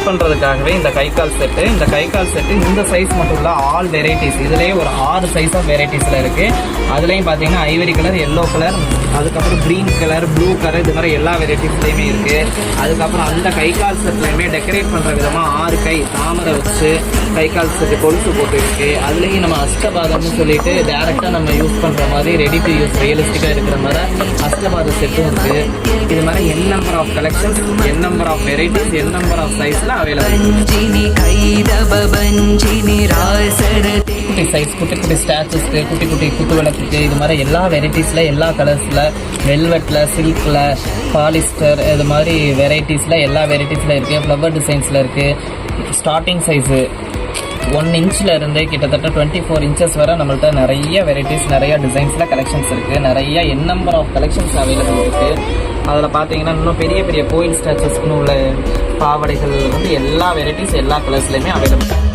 பண்ணுறதுக்காகவே இந்த கை கால் செட்டு. இந்த கை கால் செட்டு இந்த சைஸ் மட்டும் இல்லை, ஆல் வெரைட்டிஸ். இதுலேயே ஒரு 6 சைஸ் ஆஃப் வெரைட்டிஸில் இருக்குது. அதுலேயும் பார்த்தீங்கன்னா ஐவரி கலர், எல்லோ கலர், அதுக்கப்புறம் க்ரீன் கலர், ப்ளூ கலர், இது மாதிரி எல்லா வெரைட்டிஸ்லேயுமே இருக்குது. அதுக்கப்புறம் அந்த கை கால் செட்லையுமே டெக்கரேட் பண்ணுற விதமாக 6 கை தாமரை வச்சு கை கால் செட்டு கொலுசு போட்டு இருக்குது. அதுலேயும் நம்ம அஷ்டபாதம்னு சொல்லிட்டு டேரெக்டாக நம்ம யூஸ் பண்ணுற மாதிரி ரெடி டு யூஸ் ரியலிஸ்டிக்காக இருக்கிற மாதிரி அஷ்டபாத செட்டும் இருக்குது. இது மாதிரி n number of collections, n number of varieties, n number of சைஸில் அவைலபிள். குட்டி சைஸ், குட்டி குட்டி ஸ்டாச்சுஸ்க்கு, குட்டி குட்டி குத்து விளக்குக்கு, இது மாதிரி எல்லா வெரைட்டிஸில், எல்லா கலர்ஸில், வெல்வெட்டில், சில்கில், பாலிஸ்டர், இது மாதிரி வெரைட்டிஸில் எல்லா வெரைட்டிஸில் இருக்குது. ஃப்ளவர் டிசைன்ஸில் இருக்குது. ஸ்டார்டிங் சைஸு 1 இன்ச்சில் இருந்து கிட்டத்தட்ட 24 இன்ச்சஸ் வரை நம்மள்ட்ட நிறைய வெரைட்டிஸ், நிறைய டிசைன்ஸில் கலெக்ஷன்ஸ் இருக்குது. நிறைய என் நம்பர் ஆஃப் கலெக்ஷன்ஸ் அவைலபிள் இருக்குது. அதில் பார்த்தீங்கன்னா இன்னும் பெரிய பெரிய கோயில் ஸ்டாச்சுஸ்க்குன்னு உள்ள பாவடைகள் வந்து எல்லா வெரைட்டிஸ், எல்லா கலர்ஸ்லையுமே அவைலபிள்.